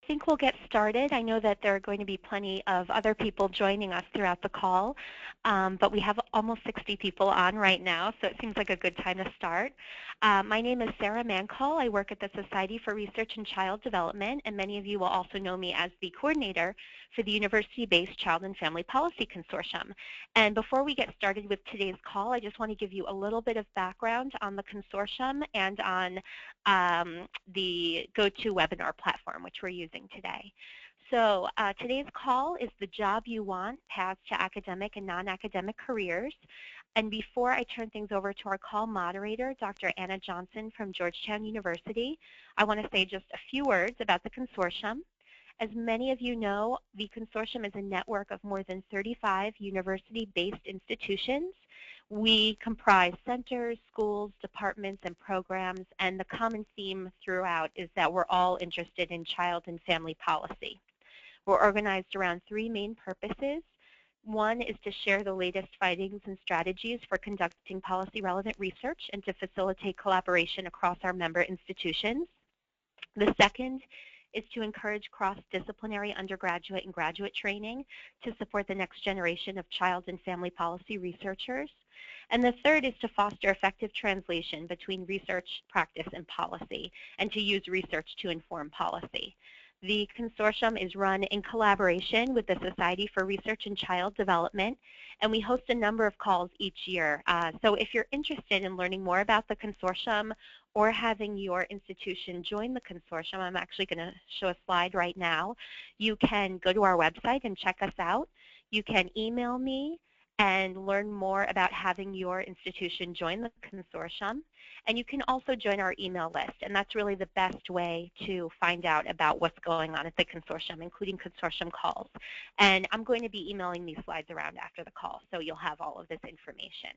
I think we'll get started. I know that there are going to be plenty of other people joining us throughout the call, but we have almost 60 people on right now, so it seems like a good time to start. My name is Sarah Mancall. I work at the Society for Research in Child Development, and many of you will also know me as the coordinator for the university-based Child and Family Policy Consortium. And before we get started with today's call, I just want to give you a little bit of background on the consortium and on the Gotowebinar platform, which we're using today. So today's call is The Job You Want, Paths to Academic and Non-Academic Careers. And before I turn things over to our call moderator, Dr. Anna Johnson from Georgetown University, I want to say just a few words about the consortium. As many of you know, the consortium is a network of more than 35 university-based institutions. We comprise centers, schools, departments, and programs, and the common theme throughout is that we're all interested in child and family policy. We're organized around three main purposes. One is to share the latest findings and strategies for conducting policy-relevant research and to facilitate collaboration across our member institutions. The second is to encourage cross-disciplinary undergraduate and graduate training to support the next generation of child and family policy researchers. And the third is to foster effective translation between research, practice, and policy, and to use research to inform policy. The consortium is run in collaboration with the Society for Research in Child Development, and we host a number of calls each year. So if you're interested in learning more about the consortium or having your institution join the consortium, I'm actually going to show a slide right now. You can go to our website and check us out. You can email me and learn more about having your institution join the consortium. And you can also join our email list, and that's really the best way to find out about what's going on at the consortium, including consortium calls. And I'm going to be emailing these slides around after the call, so you'll have all of this information.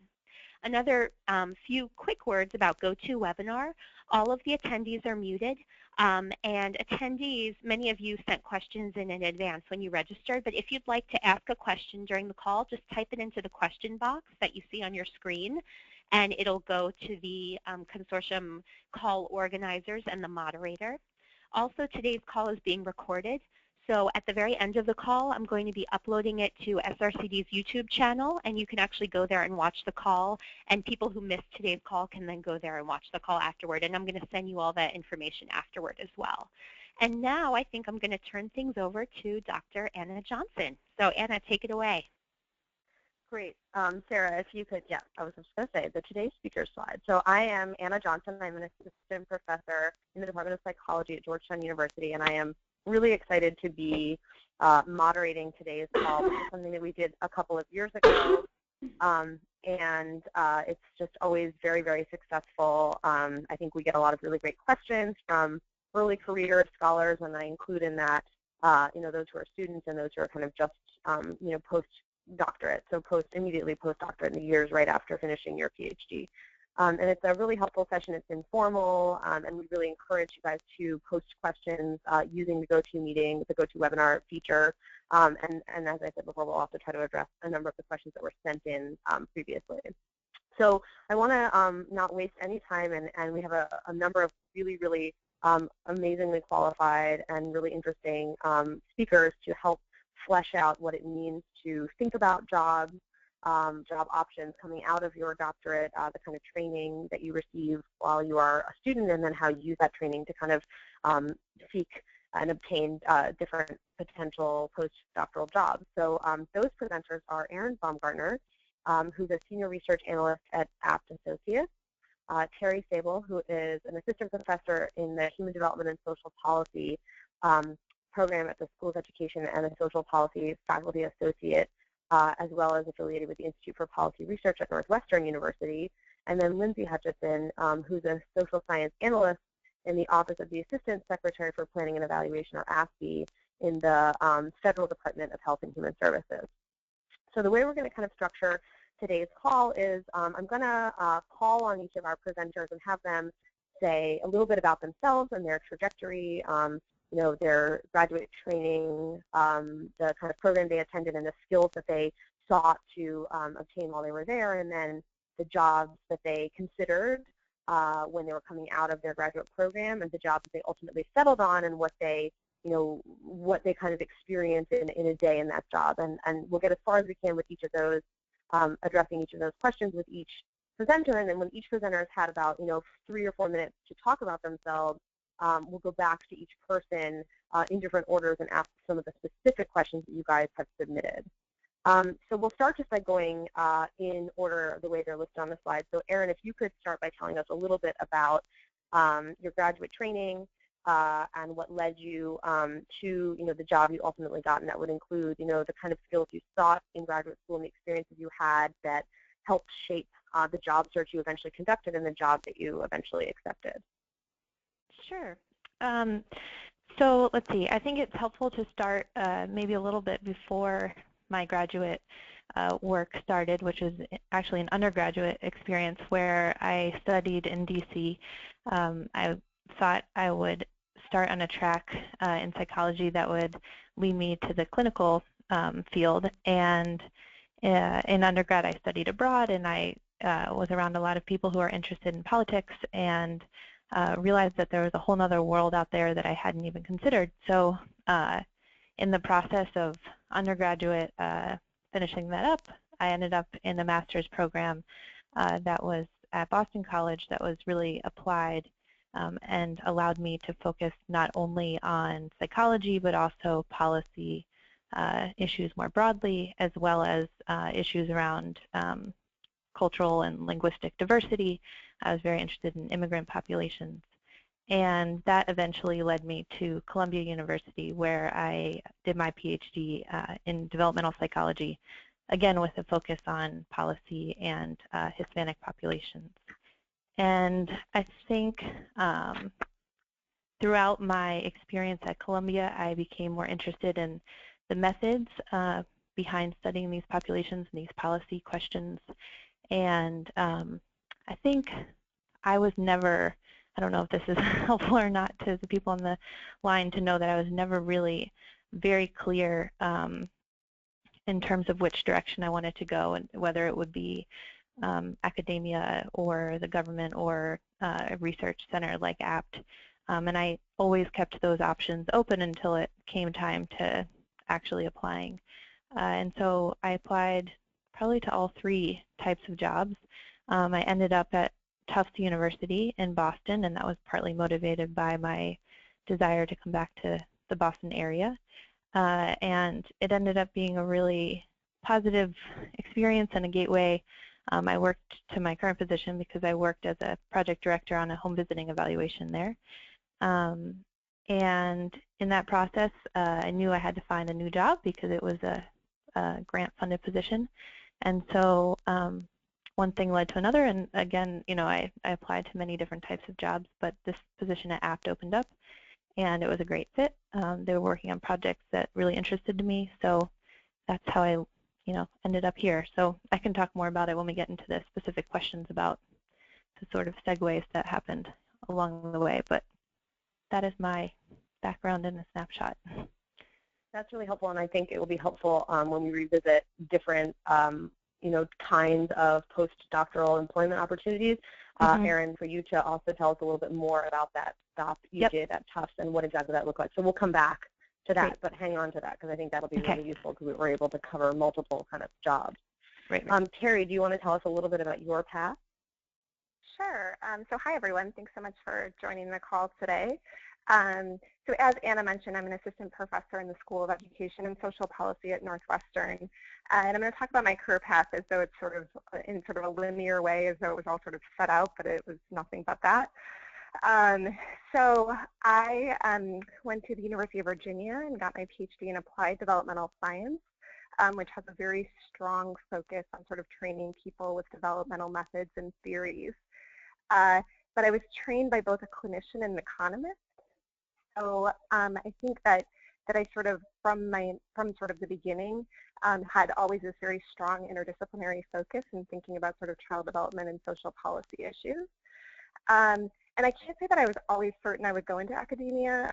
Another few quick words about Gotowebinar. All of the attendees are muted, and attendees, many of you sent questions in advance when you registered, but if you'd like to ask a question during the call, just type it into the question box that you see on your screen, and it'll go to the consortium call organizers and the moderator. Also, today's call is being recorded. So at the very end of the call, I'm going to be uploading it to SRCD's YouTube channel, and you can actually go there and watch the call, and people who missed today's call can then go there and watch the call afterward, and I'm going to send you all that information afterward as well. And now I think I'm going to turn things over to Dr. Anna Johnson. So Anna, take it away. Great. Sarah, if you could, yeah, I was just going to say the today's speaker slide. So I am Anna Johnson. I'm an assistant professor in the Department of Psychology at Georgetown University, and I am really excited to be moderating today's call. This is something that we did a couple of years ago, and it's just always very, very successful. I think we get a lot of really great questions from early career scholars, and I include in that, those who are students and those who are kind of just, post-doctorate, so immediately post-doctorate in the years right after finishing your PhD. And it's a really helpful session. It's informal, and we really encourage you guys to post questions using the Gotowebinar feature. And as I said before, we'll also try to address a number of the questions that were sent in previously. So I want to not waste any time, and we have a number of really, really amazingly qualified and really interesting speakers to help flesh out what it means to think about jobs, job options coming out of your doctorate, the kind of training that you receive while you are a student, and then how you use that training to kind of seek and obtain different potential postdoctoral jobs. So those presenters are Erin Bumgarner, who's a senior research analyst at Apt Associates, Terri Sabol, who is an assistant professor in the Human Development and Social Policy program at the School of Education and a Social Policy Faculty Associate, as well as affiliated with the Institute for Policy Research at Northwestern University, and then Lindsey Hutchison, who's a social science analyst in the Office of the Assistant Secretary for Planning and Evaluation, or ASPE, in the Federal Department of Health and Human Services. So the way we're going to kind of structure today's call is I'm going to call on each of our presenters and have them say a little bit about themselves and their trajectory, their graduate training, the kind of program they attended, and the skills that they sought to obtain while they were there, and then the jobs that they considered when they were coming out of their graduate program, and the jobs that they ultimately settled on, and what they what they kind of experience in a day in that job. And we'll get as far as we can with each of those, addressing each of those questions with each presenter. And then when each presenter has had about 3 or 4 minutes to talk about themselves, we'll go back to each person in different orders and ask some of the specific questions that you guys have submitted. So we'll start just by going in order the way they're listed on the slide. So Erin, if you could start by telling us a little bit about your graduate training and what led you to the job you ultimately got, and that would include the kind of skills you sought in graduate school and the experiences you had that helped shape the job search you eventually conducted and the job that you eventually accepted. Sure. So let's see. I think it's helpful to start maybe a little bit before my graduate work started, which is actually an undergraduate experience where I studied in DC. I thought I would start on a track in psychology that would lead me to the clinical field. And in undergrad, I studied abroad, and I was around a lot of people who are interested in politics, and realized that there was a whole other world out there that I hadn't even considered. So in the process of undergraduate finishing that up, I ended up in a master's program that was at Boston College that was really applied and allowed me to focus not only on psychology but also policy issues more broadly, as well as issues around cultural and linguistic diversity. I was very interested in immigrant populations. And that eventually led me to Columbia University, where I did my PhD in developmental psychology, again with a focus on policy and Hispanic populations. And I think throughout my experience at Columbia, I became more interested in the methods behind studying these populations and these policy questions. And I think I was never, I don't know if this is helpful or not to the people on the line to know that I was never really very clear in terms of which direction I wanted to go, and whether it would be academia or the government or a research center like APT. And I always kept those options open until it came time to actually applying. And so I applied probably to all 3 types of jobs. I ended up at Tufts University in Boston, and that was partly motivated by my desire to come back to the Boston area. And it ended up being a really positive experience and a gateway. I worked to my current position because I worked as a project director on a home visiting evaluation there. And in that process, I knew I had to find a new job because it was a grant-funded position. And so one thing led to another, and again, I applied to many different types of jobs, but this position at APT opened up, and it was a great fit. They were working on projects that really interested me, so that's how I, ended up here. So I can talk more about it when we get into the specific questions about the sort of segues that happened along the way, but that is my background in a snapshot. That's really helpful, and I think it will be helpful when we revisit different kinds of postdoctoral employment opportunities. Erin, for you to also tell us a little bit more about that stop you did at Tufts and what exactly that looked like. So we'll come back to that, Great. but hang on to that because I think that'll be really useful because we were able to cover multiple kind of jobs. Right. Terri, do you want to tell us a little bit about your path? Sure. So hi, everyone. Thanks so much for joining the call today. So as Anna mentioned, I'm an assistant professor in the School of Education and Social Policy at Northwestern. And I'm going to talk about my career path as though it's sort of in sort of a linear way, as though it was all sort of set out, but it was nothing but that. So I went to the University of Virginia and got my PhD in Applied Developmental Science, which has a very strong focus on sort of training people with developmental methods and theories. But I was trained by both a clinician and an economist. So I think that I sort of, from sort of the beginning, had always this very strong interdisciplinary focus in thinking about sort of child development and social policy issues. And I can't say that I was always certain I would go into academia,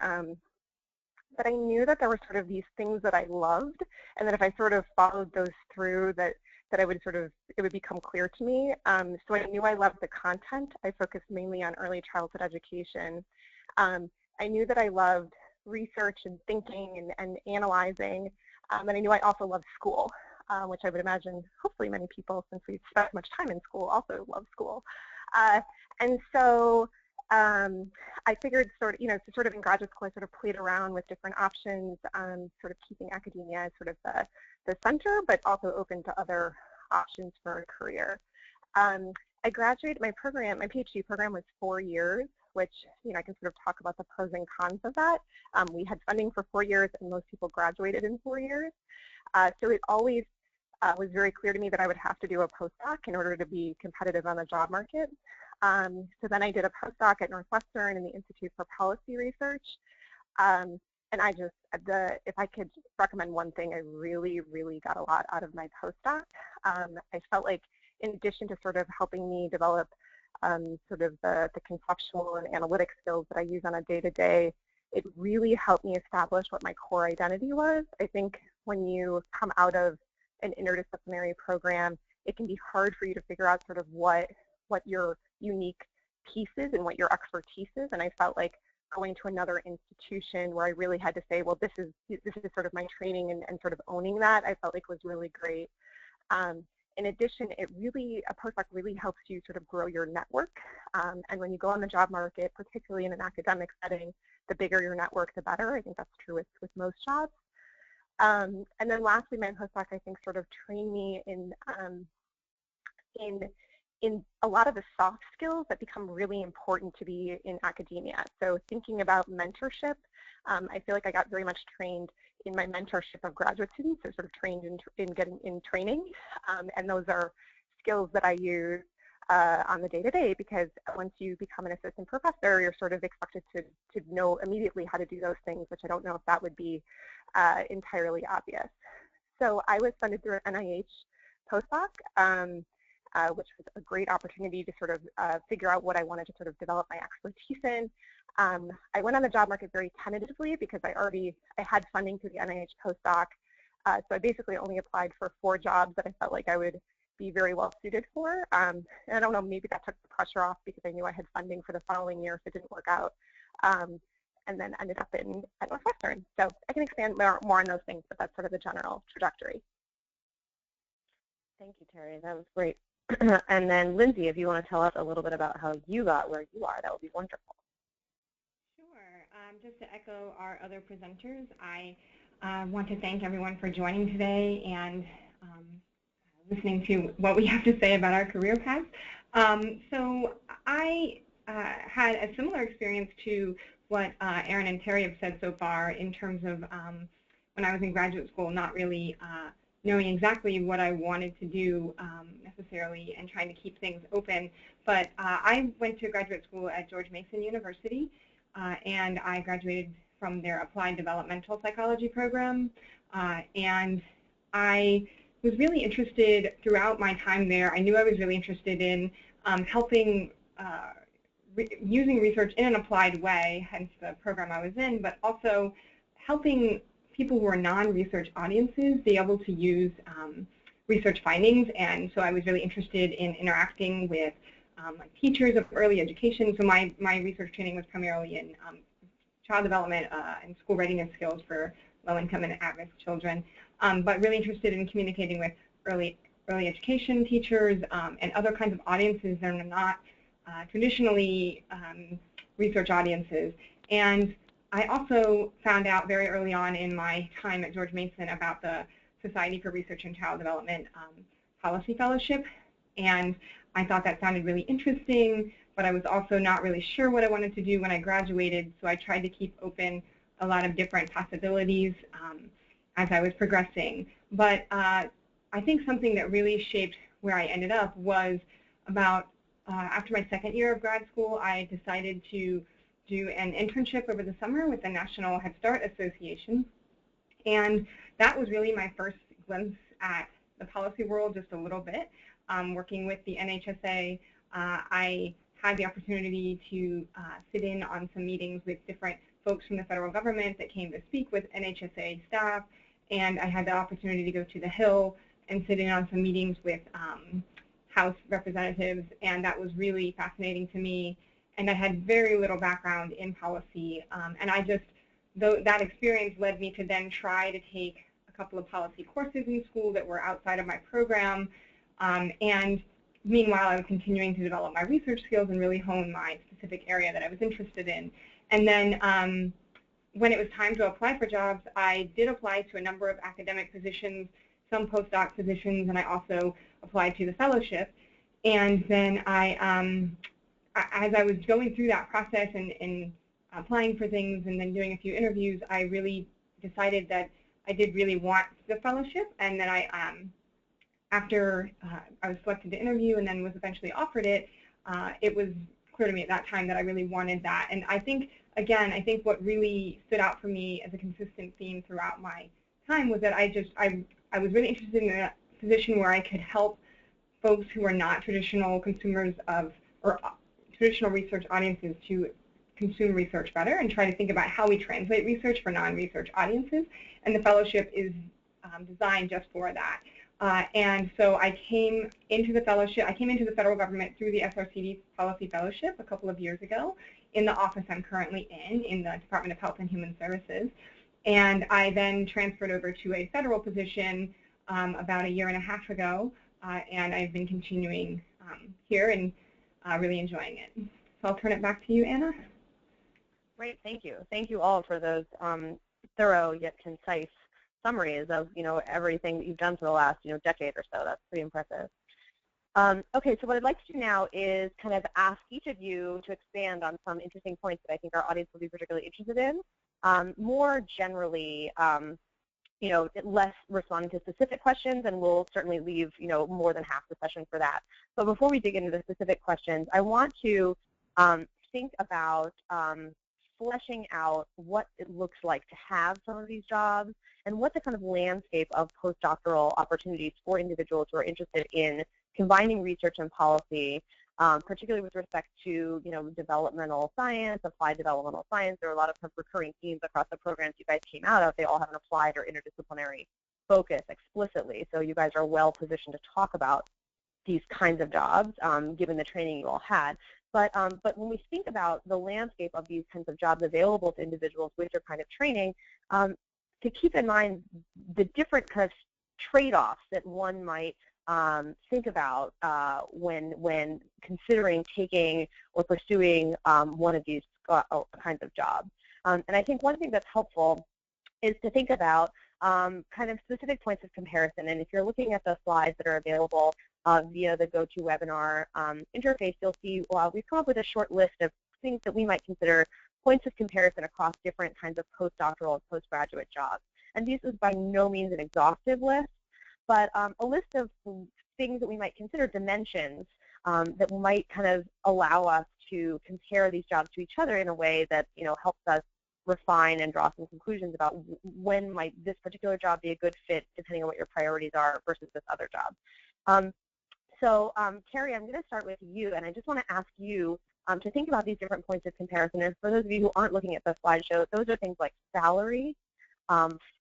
but I knew that there were sort of these things that I loved, and that if I sort of followed those through, that I would sort of, it would become clear to me. So I knew I loved the content. I focused mainly on early childhood education. I knew that I loved research and thinking and analyzing. And I knew I also loved school, which I would imagine hopefully many people, since we've spent much time in school, also love school. And so I figured sort of in graduate school, I sort of played around with different options, sort of keeping academia as sort of the center, but also open to other options for a career. I graduated, my PhD program was 4 years, which, I can sort of talk about the pros and cons of that. We had funding for 4 years, and most people graduated in 4 years. So it always was very clear to me that I would have to do a postdoc in order to be competitive on the job market. So then I did a postdoc at Northwestern in the Institute for Policy Research. And if I could recommend one thing, I really, really got a lot out of my postdoc. I felt like in addition to sort of helping me develop sort of the conceptual and analytic skills that I use on a day-to-day, it really helped me establish what my core identity was. I think when you come out of an interdisciplinary program, it can be hard for you to figure out sort of what your unique piece is and what your expertise is. And I felt like going to another institution where I really had to say, well, this is sort of my training, and sort of owning that, I felt like was really great. In addition, a postdoc really helps you sort of grow your network. And when you go on the job market, particularly in an academic setting, the bigger your network, the better. I think that's true with most jobs. And then lastly, my postdoc, I think, sort of trained me in a lot of the soft skills that become really important to be in academia. So thinking about mentorship, I feel like I got very much trained in my mentorship of graduate students, so sort of trained in training. And those are skills that I use on the day-to-day, because once you become an assistant professor, you're sort of expected to know immediately how to do those things, which I don't know if that would be entirely obvious. So I was funded through an NIH postdoc, which was a great opportunity to sort of figure out what I wanted to sort of develop my expertise in. I went on the job market very tentatively because I had funding through the NIH postdoc. So I basically only applied for 4 jobs that I felt like I would be very well suited for. And I don't know, maybe that took the pressure off because I knew I had funding for the following year if it didn't work out. And then ended up at Northwestern. So I can expand more on those things, but that's sort of the general trajectory. Thank you, Terri. That was great. And then Lindsey, if you want to tell us a little bit about how you got where you are, that would be wonderful. Sure. Just to echo our other presenters, I want to thank everyone for joining today and listening to what we have to say about our career paths. So I had a similar experience to what Erin and Terri have said so far in terms of when I was in graduate school, not really knowing exactly what I wanted to do necessarily and trying to keep things open. But I went to graduate school at George Mason University, and I graduated from their Applied Developmental Psychology program. And I was really interested throughout my time there. I knew I was really interested in helping using research in an applied way, hence the program I was in, but also helping people who are non-research audiences be able to use research findings. And so I was really interested in interacting with like teachers of early education. So my research training was primarily in child development and school readiness skills for low-income and at-risk children, but really interested in communicating with early education teachers and other kinds of audiences that are not traditionally research audiences. And I also found out very early on in my time at George Mason about the Society for Research and Child Development Policy Fellowship, and I thought that sounded really interesting, but I was also not really sure what I wanted to do when I graduated, so I tried to keep open a lot of different possibilities as I was progressing. But I think something that really shaped where I ended up was about after my second year of grad school, I decided to do an internship over the summer with the National Head Start Association. And that was really my first glimpse at the policy world just a little bit. Working with the NHSA, I had the opportunity to sit in on some meetings with different folks from the federal government that came to speak with NHSA staff, and I had the opportunity to go to the Hill and sit in on some meetings with House representatives, and that was really fascinating to me. And I had very little background in policy, and I just that experience led me to then try to take a couple of policy courses in school that were outside of my program. And meanwhile, I was continuing to develop my research skills and really hone my specific area that I was interested in. And then when it was time to apply for jobs, I did apply to a number of academic positions, some postdoc positions, and I also applied to the fellowship. And then as I was going through that process and applying for things and then doing a few interviews, I really decided that I did really want the fellowship, and that after I was selected to interview and then was eventually offered it, it was clear to me at that time that I really wanted that. And I think, again, I think what really stood out for me as a consistent theme throughout my time was that I was really interested in a position where I could help folks who are not traditional consumers of, or traditional research audiences to consume research better, and try to think about how we translate research for non-research audiences. And the fellowship is designed just for that. And so I came into the fellowship, I came into the federal government through the SRCD Policy Fellowship a couple of years ago in the office I'm currently in the Department of Health and Human Services. And I then transferred over to a federal position about a year and a half ago, and I've been continuing here and really enjoying it. So I'll turn it back to you, Anna. Great, thank you. Thank you all for those thorough yet concise summaries of everything that you've done for the last decade or so. That's pretty impressive. Okay, so what I'd like to do now is kind of ask each of you to expand on some interesting points that I think our audience will be particularly interested in. More generally, less responding to specific questions, and we'll certainly leave more than half the session for that. But before we dig into the specific questions, I want to think about fleshing out what it looks like to have some of these jobs, and what the kind of landscape of postdoctoral opportunities for individuals who are interested in combining research and policy, particularly with respect to developmental science, applied developmental science. There are a lot of recurring themes across the programs you guys came out of. They all have an applied or interdisciplinary focus explicitly, so you guys are well positioned to talk about these kinds of jobs, given the training you all had. But when we think about the landscape of these kinds of jobs available to individuals with your kind of training, to keep in mind the different kind of trade-offs that one might think about when considering taking or pursuing one of these kinds of jobs. And I think one thing that's helpful is to think about kind of specific points of comparison. And if you're looking at the slides that are available via the Gotowebinar interface, you'll see we've come up with a short list of things that we might consider points of comparison across different kinds of postdoctoral and postgraduate jobs. And this is by no means an exhaustive list, but a list of things that we might consider dimensions that might kind of allow us to compare these jobs to each other in a way that helps us refine and draw some conclusions about when might this particular job be a good fit, depending on what your priorities are, versus this other job. So Terri, I'm going to start with you, and I just want to ask you to think about these different points of comparison. And for those of you who aren't looking at the slideshow, those are things like salary,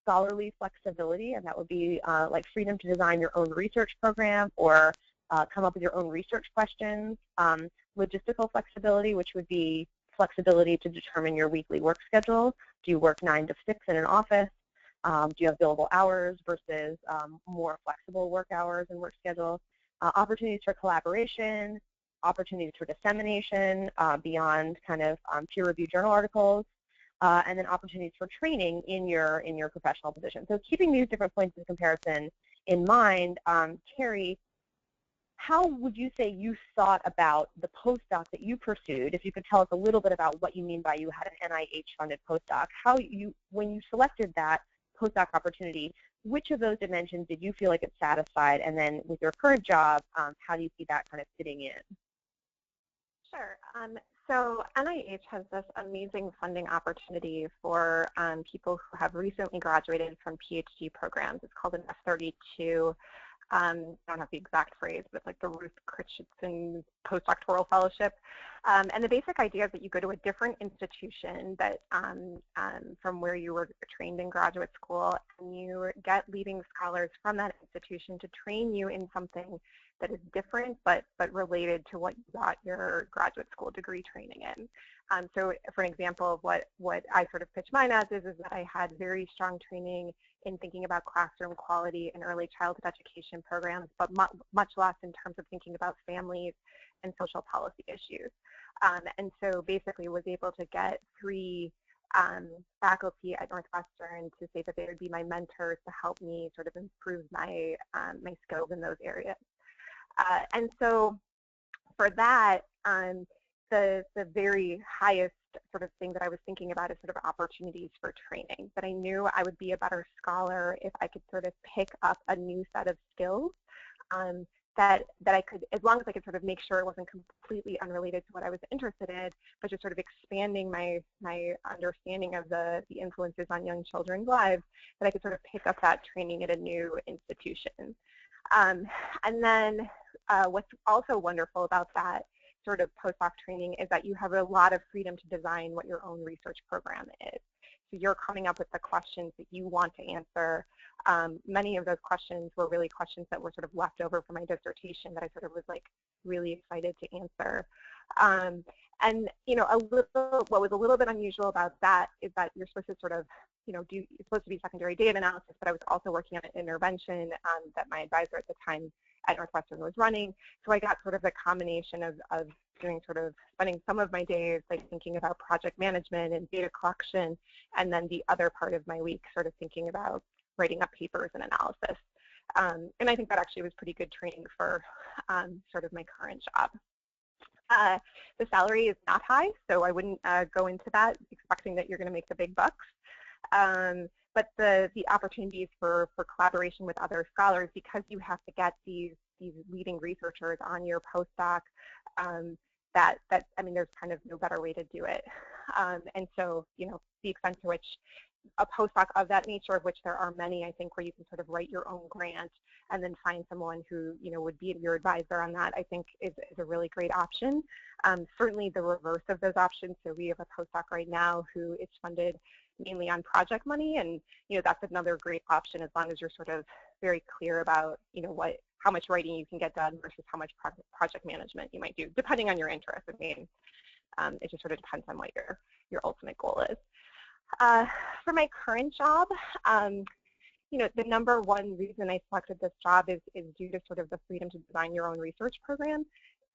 scholarly flexibility, and that would be like freedom to design your own research program or come up with your own research questions, logistical flexibility, which would be flexibility to determine your weekly work schedule. Do you work 9 to 6 in an office? Do you have billable hours versus more flexible work hours and work schedule? Opportunities for collaboration, opportunities for dissemination beyond kind of peer-reviewed journal articles, and then opportunities for training in your professional position. So keeping these different points of comparison in mind, Terri, how would you say you thought about the postdoc that you pursued? If you could tell us a little bit about what you mean by you had an NIH-funded postdoc, when you selected that postdoc opportunity, which of those dimensions did you feel like it satisfied? And then with your current job, how do you see that kind of fitting in? Sure. So NIH has this amazing funding opportunity for people who have recently graduated from PhD programs. It's called an F32. I don't have the exact phrase, but it's like the Ruth Christensen postdoctoral fellowship. And the basic idea is that you go to a different institution that from where you were trained in graduate school, and you get leading scholars from that institution to train you in something that is different but related to what you got your graduate school degree training in. So for an example of what I sort of pitch mine as is that I had very strong training in thinking about classroom quality and early childhood education programs, but much less in terms of thinking about families and social policy issues. And so basically was able to get 3 faculty at Northwestern to say that they would be my mentors to help me sort of improve my, my skills in those areas. And so for that, the very highest sort of thing that I was thinking about is sort of opportunities for training, that I knew I would be a better scholar if I could sort of pick up a new set of skills that I could, as long as I could sort of make sure it wasn't completely unrelated to what I was interested in, but just sort of expanding my understanding of the influences on young children's lives, that I could sort of pick up that training at a new institution. And then what's also wonderful about that sort of postdoc training is that you have a lot of freedom to design what your own research program is. So you're coming up with the questions that you want to answer. Many of those questions were really questions that were sort of left over from my dissertation that I sort of was like really excited to answer. And you know, what was a little bit unusual about that is that you're supposed to sort of, you know, you're supposed to be secondary data analysis, but I was also working on an intervention that my advisor at the time at Northwestern was running. So I got sort of a combination of doing sort of spending some of my days like thinking about project management and data collection, and then the other part of my week sort of thinking about writing up papers and analysis. And I think that actually was pretty good training for sort of my current job. The salary is not high, so I wouldn't go into that expecting that you're going to make the big bucks. But the opportunities for collaboration with other scholars, because you have to get these leading researchers on your postdoc, that I mean, there's kind of no better way to do it. And so, you know, the extent to which a postdoc of that nature, of which there are many, I think, where you can sort of write your own grant and then find someone who, you know, would be your advisor on that, I think is a really great option. Certainly the reverse of those options. So we have a postdoc right now who is funded mainly on project money, and, you know, that's another great option as long as you're sort of very clear about, you know, how much writing you can get done versus how much project management you might do, depending on your interest. I mean, it just sort of depends on what your ultimate goal is. For my current job, you know, the number one reason I selected this job is due to sort of the freedom to design your own research program.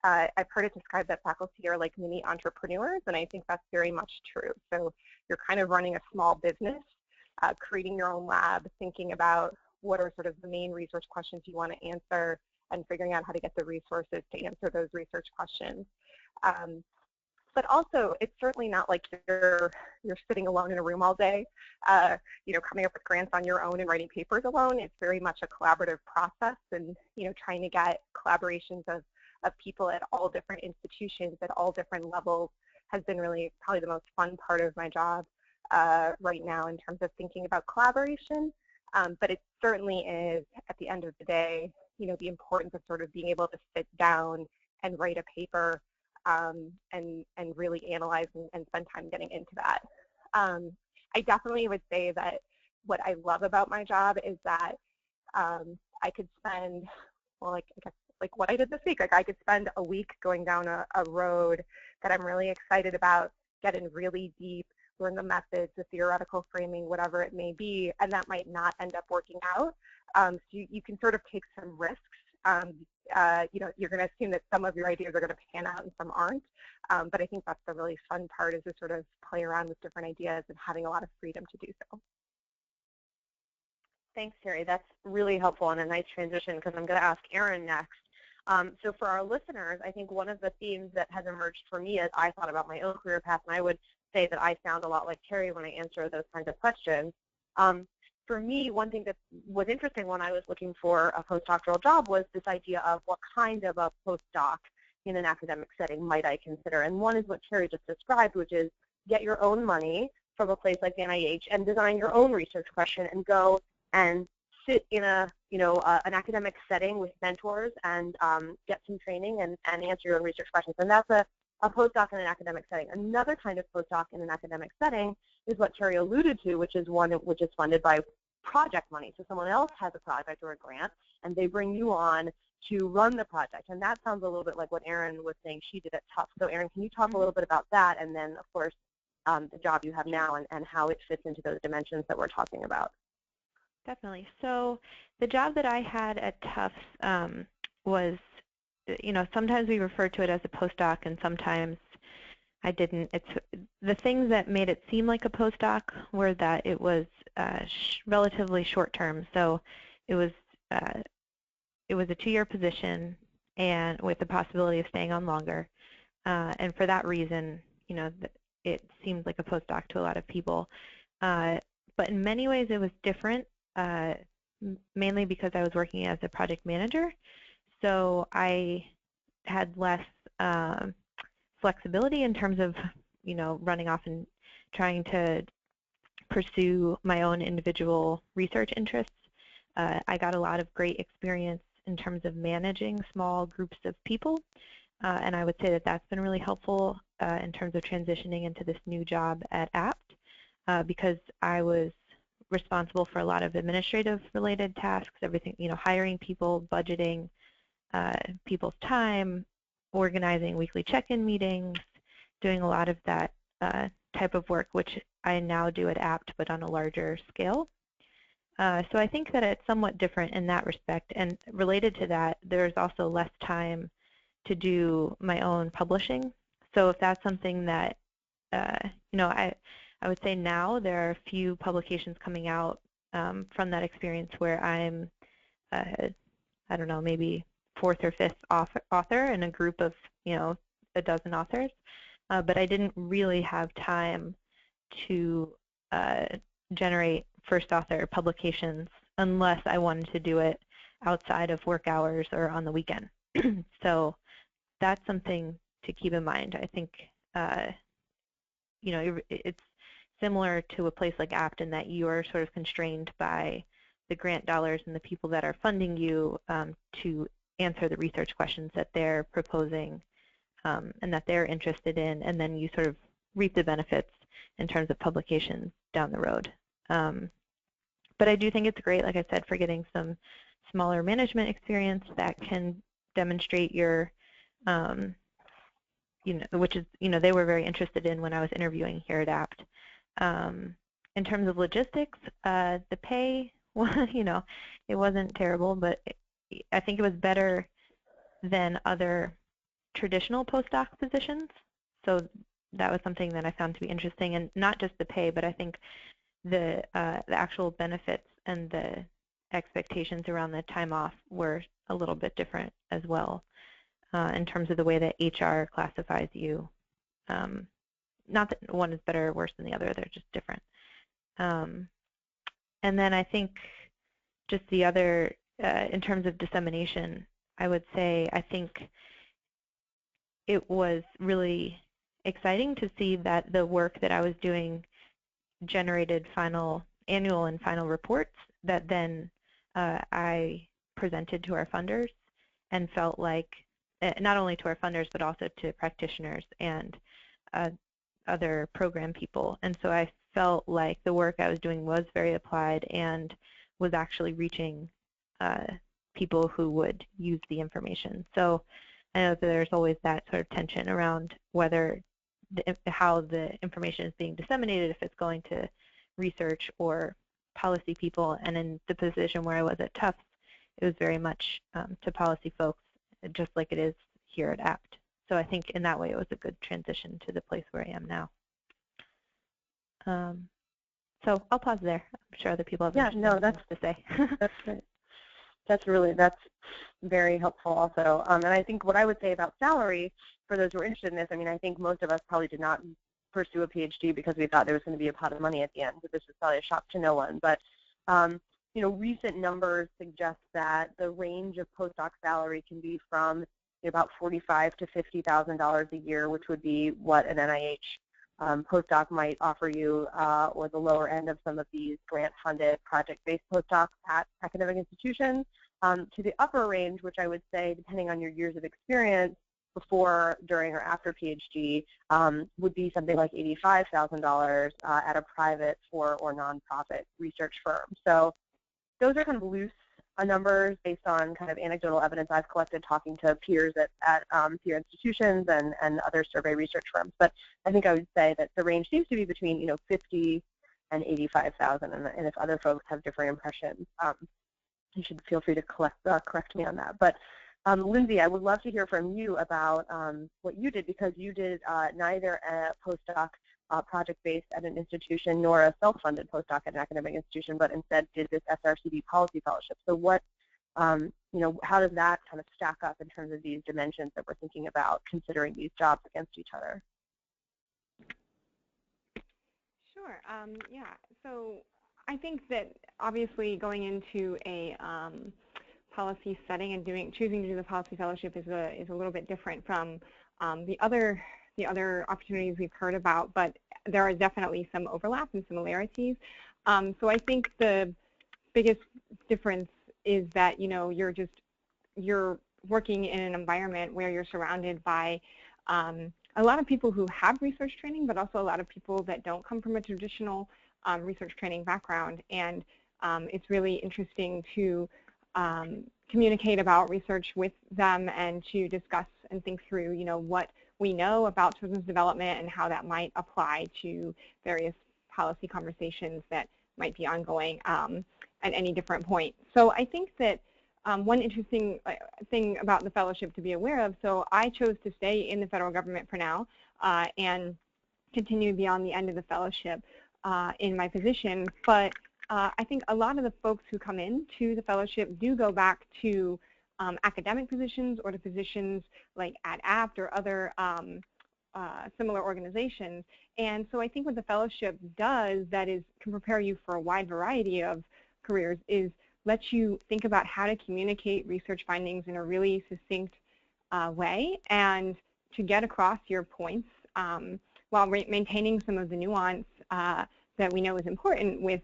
I've heard it described that faculty are like mini entrepreneurs, and I think that's very much true. So you're kind of running a small business, creating your own lab, thinking about what are sort of the main research questions you want to answer, and figuring out how to get the resources to answer those research questions. But also, it's certainly not like you're sitting alone in a room all day, you know, coming up with grants on your own and writing papers alone. It's very much a collaborative process, and, you know, trying to get collaborations of people at all different institutions at all different levels has been really probably the most fun part of my job right now in terms of thinking about collaboration. But it certainly is, at the end of the day, you know, the importance of sort of being able to sit down and write a paper and really analyze and spend time getting into that. I definitely would say that what I love about my job is that I could spend, well, I guess, like what I did this week, like I could spend a week going down a road that I'm really excited about, getting really deep, learn the methods, the theoretical framing, whatever it may be, and that might not end up working out. So you can sort of take some risks. You know, you're going to assume that some of your ideas are going to pan out and some aren't. But I think that's the really fun part, is to sort of play around with different ideas and having a lot of freedom to do so. Thanks, Terri. That's really helpful and a nice transition, because I'm going to ask Erin next. So for our listeners, I think one of the themes that has emerged for me as I thought about my own career path, and I would say that I sound a lot like Terri when I answer those kinds of questions. For me, one thing that was interesting when I was looking for a postdoctoral job was this idea of what kind of a postdoc in an academic setting might I consider. And one is what Terri just described, which is get your own money from a place like the NIH and design your own research question and go and sit in a, you know, an academic setting with mentors and get some training and answer your own research questions. And that's a postdoc in an academic setting. Another kind of postdoc in an academic setting is what Terri alluded to, which is one which is funded by project money. So someone else has a project or a grant, and they bring you on to run the project. And that sounds a little bit like what Erin was saying she did at Tufts. So Erin, can you talk a little bit about that, and then, of course, the job you have now and how it fits into those dimensions that we're talking about? Definitely. So the job that I had at Tufts was, sometimes we refer to it as a postdoc, and sometimes I didn't. It's the things that made it seem like a postdoc were that it was relatively short term. So it was a 2-year position, and with the possibility of staying on longer. And for that reason, it seemed like a postdoc to a lot of people. But in many ways, it was different, mainly because I was working as a project manager. So I had less flexibility in terms of, running off and trying to pursue my own individual research interests. I got a lot of great experience in terms of managing small groups of people, and I would say that that's been really helpful in terms of transitioning into this new job at APT, because I was responsible for a lot of administrative-related tasks, everything, hiring people, budgeting people's time, organizing weekly check-in meetings, doing a lot of that type of work, which I now do at APT, but on a larger scale. So I think that it's somewhat different in that respect. And related to that, there's also less time to do my own publishing. So if that's something that, I would say now there are a few publications coming out from that experience where I'm, I don't know, maybe 4th or 5th author in a group of, a dozen authors. But I didn't really have time to generate first author publications unless I wanted to do it outside of work hours or on the weekend. So that's something to keep in mind. I think it's similar to a place like APT in that you are sort of constrained by the grant dollars and the people that are funding you to answer the research questions that they're proposing and that they're interested in, and then you sort of reap the benefits in terms of publications down the road. But I do think it's great, like I said, for getting some smaller management experience that can demonstrate your, which is, they were very interested in when I was interviewing here at APT. In terms of logistics, the pay, it wasn't terrible, but I think it was better than other traditional postdoc positions. So that was something that I found to be interesting, and not just the pay, but I think the actual benefits and the expectations around the time off were a little bit different as well in terms of the way that HR classifies you. Not that one is better or worse than the other, they're just different. And then I think just the other, in terms of dissemination, I would say I think it was really exciting to see that the work that I was doing generated annual and final reports that then I presented to our funders, and felt like, not only to our funders, but also to practitioners and other program people. And so I felt like the work I was doing was very applied and was actually reaching people who would use the information. So I know that there's always that sort of tension around whether how the information is being disseminated, if it's going to research or policy people. And in the position where I was at Tufts, it was very much to policy folks, just like it is here at APT. So I think in that way it was a good transition to the place where I am now. So I'll pause there. I'm sure other people have that's to say. That's great. That's very helpful also. And I think what I would say about salary, for those who are interested in this, I think most of us probably did not pursue a PhD because we thought there was going to be a pot of money at the end. So this is probably a shock to no one. But recent numbers suggest that the range of postdoc salary can be from about $45,000 to $50,000 a year, which would be what an NIH postdoc might offer you, or the lower end of some of these grant-funded, project-based postdocs at academic institutions, to the upper range, which I would say, depending on your years of experience, before, during, or after PhD, would be something like $85,000 at a private or nonprofit research firm. So those are kind of loose numbers based on kind of anecdotal evidence I've collected talking to peers at peer institutions and other survey research firms. But I think I would say that the range seems to be between 50 and 85,000. And if other folks have different impressions, you should feel free to correct me on that. But Lindsey, I would love to hear from you about what you did, because you did neither a postdoc project-based at an institution nor a self-funded postdoc at an academic institution, but instead did this SRCB policy fellowship. So what, how does that kind of stack up in terms of these dimensions that we're thinking about considering these jobs against each other? Sure. Yeah. So I think that obviously going into a policy setting and choosing to do the policy fellowship is a little bit different from the other opportunities we've heard about, but there are definitely some overlap and similarities. So I think the biggest difference is that you're working in an environment where you're surrounded by a lot of people who have research training, but also a lot of people that don't come from a traditional research training background, and it's really interesting to communicate about research with them and to discuss and think through, what we know about children's development and how that might apply to various policy conversations that might be ongoing at any different point. So I think that one interesting thing about the fellowship to be aware of, so I chose to stay in the federal government for now and continue beyond the end of the fellowship in my position, but I think a lot of the folks who come into the fellowship do go back to academic positions or to positions like at APT or other similar organizations. And so I think what the fellowship does that can prepare you for a wide variety of careers is let you think about how to communicate research findings in a really succinct way and to get across your points while maintaining some of the nuance that we know is important with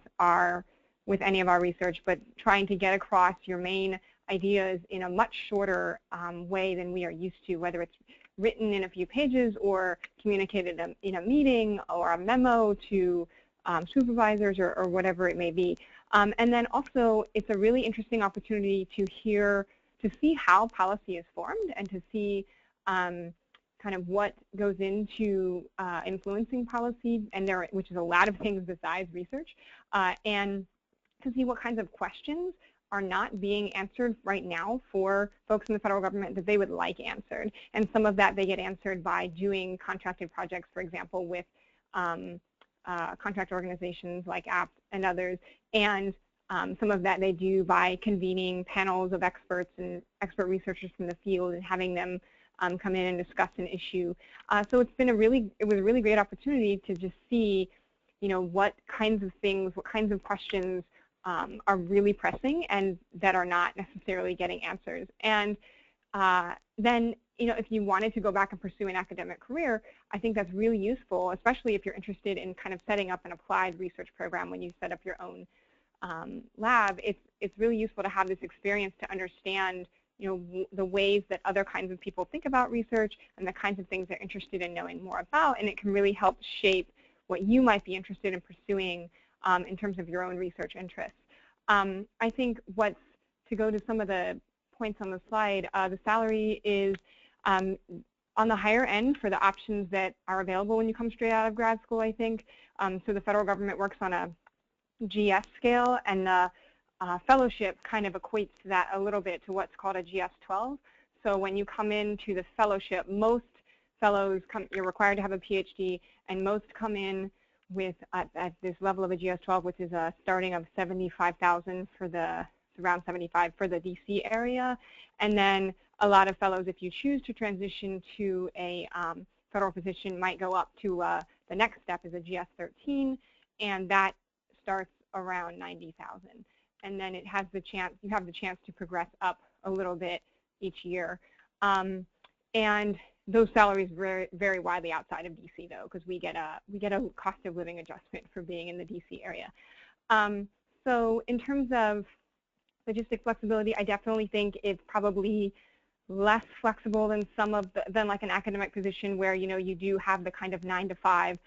any of our research, but trying to get across your main ideas in a much shorter way than we are used to, whether it's written in a few pages or communicated in a meeting or a memo to supervisors or whatever it may be. And then also, it's a really interesting opportunity to see how policy is formed and to see kind of what goes into influencing policy, which is a lot of things besides research, and to see what kinds of questions are not being answered right now for folks in the federal government that they would like answered. And some of that they get answered by doing contracted projects, for example, with contract organizations like APT and others, and some of that they do by convening panels of experts and expert researchers from the field and having them come in and discuss an issue. So it was a really great opportunity to just see, what kinds of things, what kinds of questions are really pressing and that are not necessarily getting answers. And then, if you wanted to go back and pursue an academic career, I think that's really useful, especially if you're interested in kind of setting up an applied research program when you set up your own lab. It's really useful to have this experience to understand the ways that other kinds of people think about research and the kinds of things they're interested in knowing more about, and it can really help shape what you might be interested in pursuing in terms of your own research interests. I think to go to some of the points on the slide, the salary is on the higher end for the options that are available when you come straight out of grad school, I think. So the federal government works on a GS scale, and the fellowship kind of equates to that a little bit to what's called a GS-12. So when you come into the fellowship, most fellows you're required to have a PhD, and most come in with at this level of a GS-12, which is a starting of 75,000 around 75 for the DC area, and then a lot of fellows, if you choose to transition to a federal position, might go up to the next step is a GS-13, and that starts around 90,000. And then you have the chance to progress up a little bit each year. And those salaries vary widely outside of DC, though, because we get a cost of living adjustment for being in the DC area. So in terms of logistic flexibility, I definitely think it's probably less flexible than like an academic position where you do have the kind of 9-to-5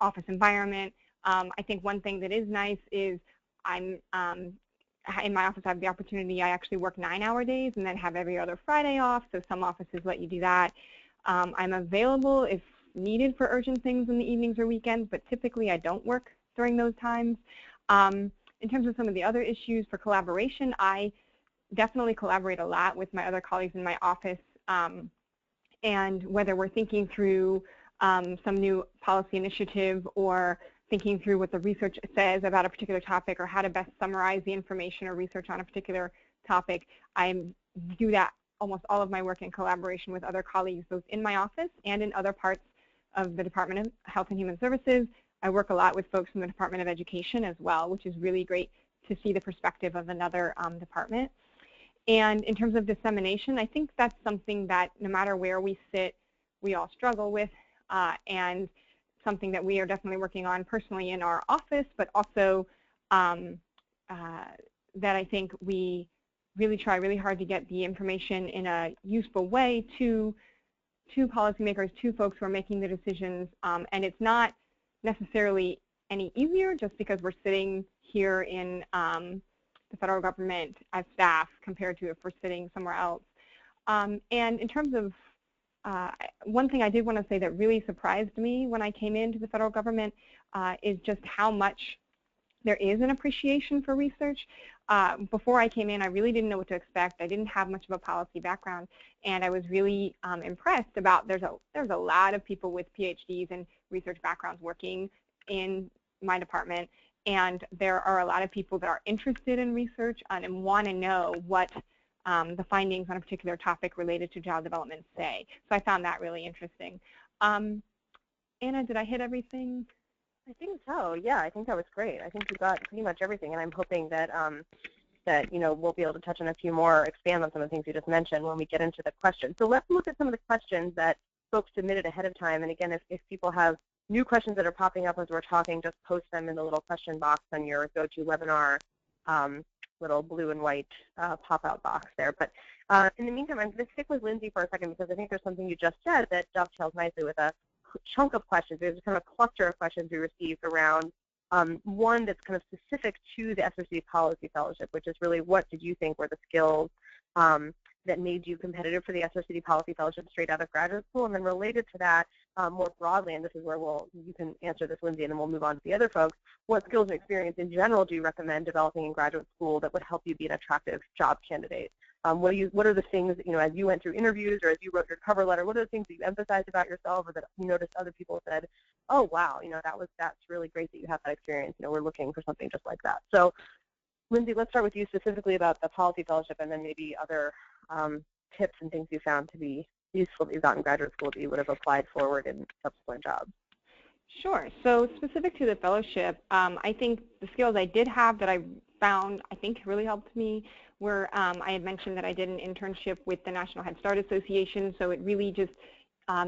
office environment. I think one thing that is nice is I'm in my office, I have the opportunity, I actually work 9-hour days and then have every other Friday off, so some offices let you do that. I'm available if needed for urgent things in the evenings or weekends, but typically I don't work during those times. In terms of some of the other issues for collaboration, I definitely collaborate a lot with my other colleagues in my office, and whether we're thinking through some new policy initiative or thinking through what the research says about a particular topic or how to best summarize the information or research on a particular topic, I do that almost all of my work in collaboration with other colleagues, both in my office and in other parts of the Department of Health and Human Services. I work a lot with folks from the Department of Education as well, which is really great to see the perspective of another department. And in terms of dissemination, I think that's something that no matter where we sit, we all struggle with, and something that we are definitely working on personally in our office, but also that I think we really try really hard to get the information in a useful way to policymakers, to folks who are making the decisions, and it's not necessarily any easier just because we're sitting here in the federal government as staff compared to if we're sitting somewhere else. And in terms of one thing I did want to say that really surprised me when I came into the federal government is just how much there is an appreciation for research. Before I came in, I really didn't know what to expect. I didn't have much of a policy background, and I was really impressed about there's a lot of people with PhDs and research backgrounds working in my department, and there are a lot of people that are interested in research and want to know what the findings on a particular topic related to child development say. So I found that really interesting. Anna, did I hit everything? I think so. Yeah, I think that was great. I think you got pretty much everything, and I'm hoping that that we'll be able to touch on a few more, expand on some of the things you just mentioned when we get into the questions. So let's look at some of the questions that folks submitted ahead of time. And again, if people have new questions that are popping up as we're talking, just post them in the little question box on your Gotowebinar little blue and white pop-out box there. But in the meantime, I'm going to stick with Lindsey for a second because I think there's something you just said that dovetails nicely with a chunk of questions. There's kind of a cluster of questions we received around one that's kind of specific to the SRC Policy Fellowship, which is really what did you think were the skills that made you competitive for the SRC Policy Fellowship straight out of graduate school? And then related to that, more broadly, and this is where you can answer this, Lindsey, and then we'll move on to the other folks, what skills and experience in general do you recommend developing in graduate school that would help you be an attractive job candidate? What are the things that, as you went through interviews or as you wrote your cover letter, what are the things that you emphasized about yourself or that you noticed other people said, oh, wow, that's really great that you have that experience. We're looking for something just like that. So, Lindsey, let's start with you specifically about the Policy Fellowship and then maybe other tips and things you found to be useful that you got in graduate school that you would have applied forward in subsequent jobs. Sure. So specific to the fellowship, I think the skills I did have that I found, I think, really helped me were I had mentioned that I did an internship with the National Head Start Association, so it really just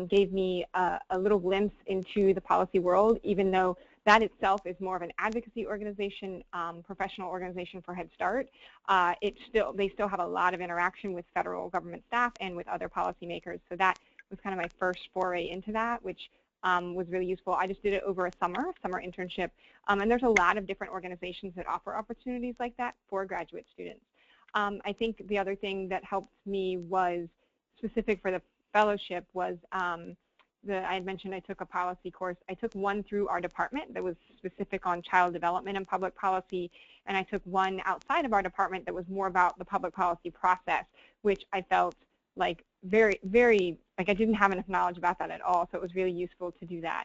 gave me a little glimpse into the policy world, even though that itself is more of an advocacy organization, professional organization for Head Start. They still have a lot of interaction with federal government staff and with other policymakers, so that was kind of my first foray into that, which was really useful. I just did it over a summer internship, and there's a lot of different organizations that offer opportunities like that for graduate students. I think the other thing that helped me was specific for the fellowship was I had mentioned I took a policy course. I took one through our department that was specific on child development and public policy, and I took one outside of our department that was more about the public policy process, which I felt like very, very, like I didn't have enough knowledge about that at all, so it was really useful to do that.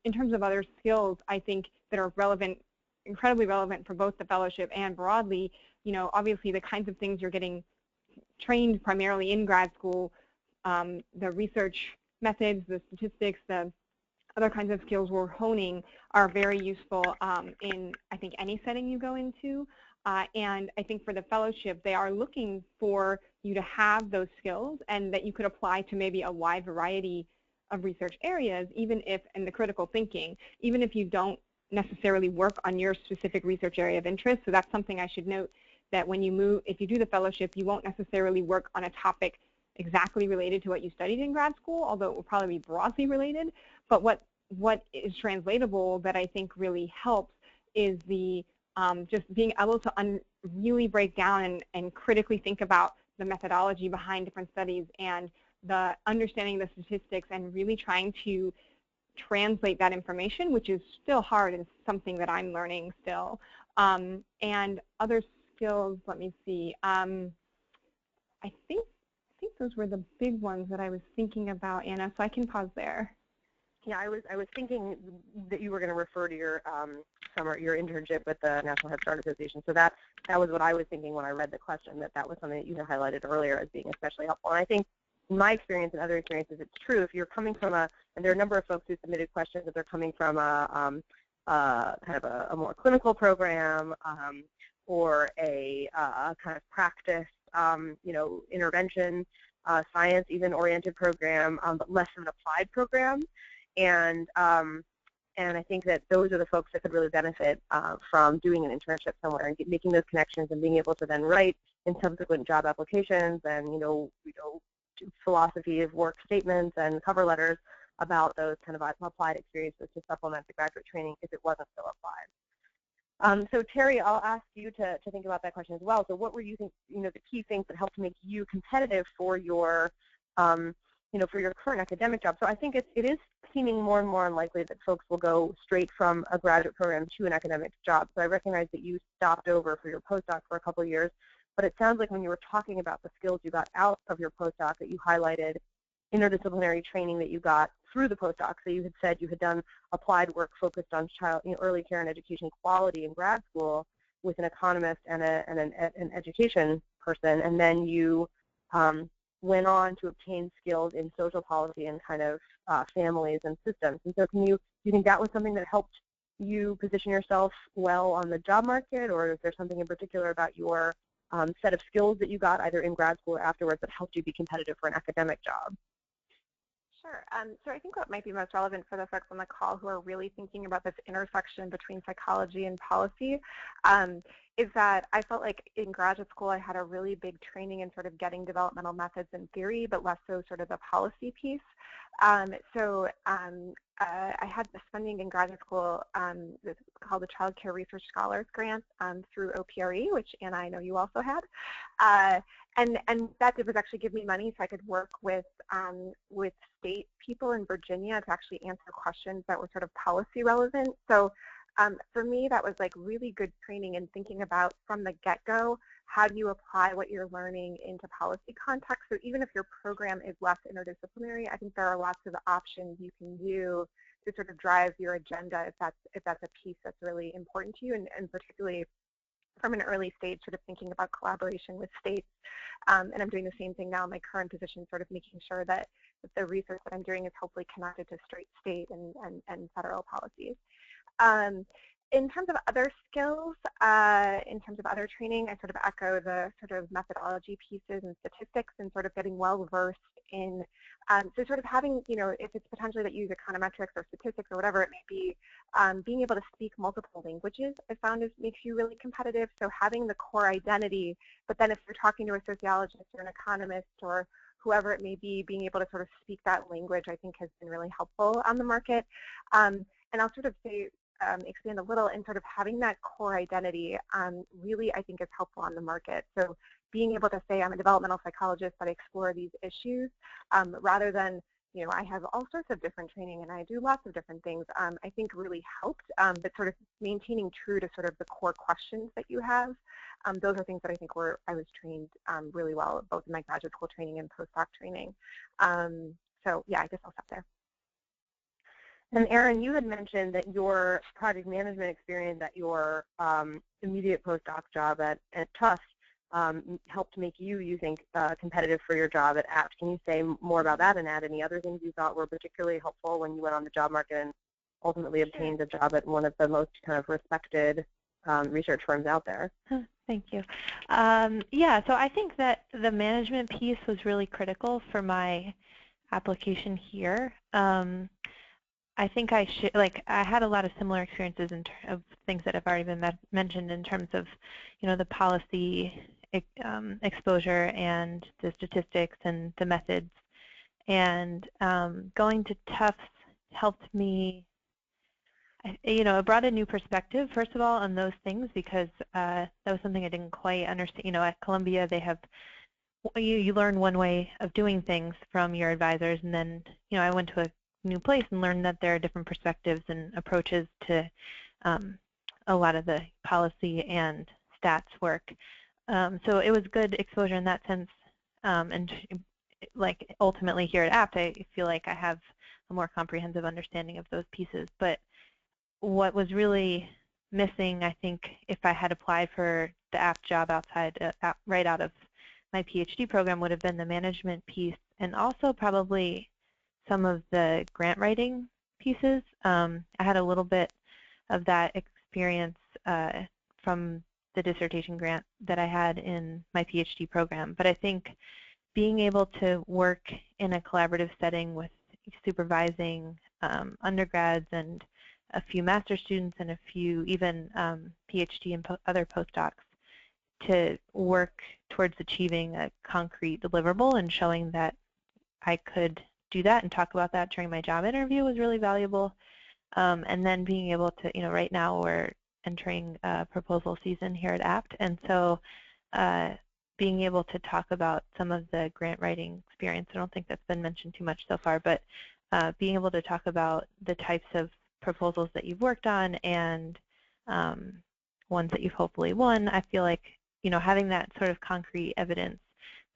In terms of other skills, I think that are relevant, incredibly relevant for both the fellowship and broadly, obviously the kinds of things you're getting trained primarily in grad school, the research methods, the statistics, the other kinds of skills we're honing are very useful in, I think, any setting you go into. And I think for the fellowship, they are looking for you to have those skills and that you could apply to maybe a wide variety of research areas, even if, and the critical thinking, even if you don't necessarily work on your specific research area of interest. So that's something I should note, that when you move, if you do the fellowship, you won't necessarily work on a topic exactly related to what you studied in grad school, although it will probably be broadly related. But what is translatable that I think really helps is the just being able to really break down and critically think about the methodology behind different studies and the understanding the statistics and really trying to translate that information, which is still hard and something that I'm learning still. And other skills, let me see. I think those were the big ones that I was thinking about, Anna, so I can pause there. Yeah, I was thinking that you were going to refer to your your internship with the National Head Start Association. So that was what I was thinking when I read the question, that was something that you had highlighted earlier as being especially helpful. And I think in my experience and other experiences, it's true. If you're coming from and there are a number of folks who submitted questions that they're coming from kind of a more clinical program or a kind of practice, intervention, science even oriented program, but less of an applied program. And I think that those are the folks that could really benefit from doing an internship somewhere and making those connections and being able to then write in subsequent job applications and philosophy of work statements and cover letters about those kind of applied experiences to supplement the graduate training if it wasn't so applied. So Terri, I'll ask you to think about that question as well. So what were you think the key things that helped make you competitive for your for your current academic job? So I think it is seeming more and more unlikely that folks will go straight from a graduate program to an academic job. So I recognize that you stopped over for your postdoc for a couple of years, but it sounds like when you were talking about the skills you got out of your postdoc that you highlighted interdisciplinary training that you got through the postdoc. So you had said you had done applied work focused on early care and education quality in grad school with an economist and an education person, and then you went on to obtain skills in social policy and kind of families and systems. And so do you think that was something that helped you position yourself well on the job market, or is there something in particular about your set of skills that you got either in grad school or afterwards that helped you be competitive for an academic job? Sure. So I think what might be most relevant for the folks on the call who are really thinking about this intersection between psychology and policy is that I felt like in graduate school I had a really big training in sort of getting developmental methods in theory, but less so sort of the policy piece. I had this funding in graduate school called the Child Care Research Scholars Grant through OPRE, which Anna, I know you also had. And that was actually give me money so I could work with state people in Virginia to actually answer questions that were sort of policy relevant. So for me, that was like really good training in thinking about from the get-go, how do you apply what you're learning into policy context? So even if your program is less interdisciplinary, I think there are lots of options you can do to sort of drive your agenda if that's a piece that's really important to you, and particularly from an early stage, sort of thinking about collaboration with states. And I'm doing the same thing now in my current position, sort of making sure that the research that I'm doing is hopefully connected to straight state and federal policies. In terms of other skills, in terms of other training, I sort of echo the sort of methodology pieces and statistics and sort of getting well versed in, so sort of having, if it's potentially that you use econometrics or statistics or whatever it may be, being able to speak multiple languages I found makes you really competitive. So having the core identity, but then if you're talking to a sociologist or an economist or whoever it may be, being able to sort of speak that language I think has been really helpful on the market. And I'll sort of say, expand a little in sort of having that core identity really I think is helpful on the market. So being able to say I'm a developmental psychologist but I explore these issues rather than I have all sorts of different training and I do lots of different things, I think really helped, but sort of maintaining true to sort of the core questions that you have. Those are things that I think I was trained really well, both in my graduate school training and postdoc training. So yeah, I guess I'll stop there. And Erin, you had mentioned that your project management experience at your immediate postdoc job at Tufts helped make you think, competitive for your job at Apt. Can you say more about that and add any other things you thought were particularly helpful when you went on the job market and ultimately obtained a job at one of the most kind of respected research firms out there? Thank you. Yeah, so I think that the management piece was really critical for my application here. I think I had a lot of similar experiences of things that have already been mentioned in terms of, the policy exposure and the statistics and the methods. And going to Tufts helped me, it brought a new perspective, first of all, on those things, because that was something I didn't quite understand. At Columbia, they have, you learn one way of doing things from your advisors, and then, I went to a new place and learned that there are different perspectives and approaches to a lot of the policy and stats work. So it was good exposure in that sense, and like ultimately here at APT, I feel like I have a more comprehensive understanding of those pieces. But what was really missing, I think, if I had applied for the APT job right out of my PhD program, would have been the management piece, and also probably some of the grant writing pieces. I had a little bit of that experience from the dissertation grant that I had in my PhD program. But I think being able to work in a collaborative setting with supervising undergrads and a few master students and a few even PhD and other postdocs to work towards achieving a concrete deliverable and showing that I could do that and talk about that during my job interview was really valuable. And then being able to, right now we're entering proposal season here at APT, and so being able to talk about some of the grant writing experience, I don't think that's been mentioned too much so far, but being able to talk about the types of proposals that you've worked on and ones that you've hopefully won, I feel like, having that sort of concrete evidence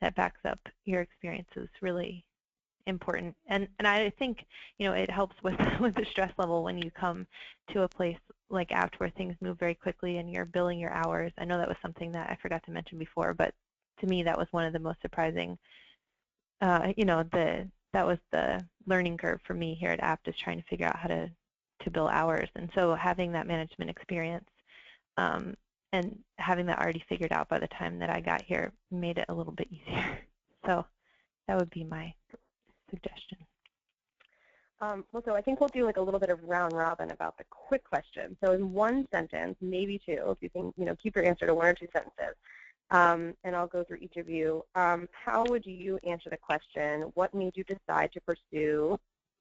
that backs up your experience is really important. And I think, it helps with the stress level when you come to a place like APT where things move very quickly and you're billing your hours. I know that was something that I forgot to mention before, but to me that was one of the most surprising, that was the learning curve for me here at APT, is trying to figure out how to bill hours. And so having that management experience and having that already figured out by the time that I got here made it a little bit easier. So that would be my suggestion. Well, so I think we'll do like a little bit of round robin about the quick question. So in one sentence, maybe two, if you can, keep your answer to one or two sentences, and I'll go through each of you. How would you answer the question, what made you decide to pursue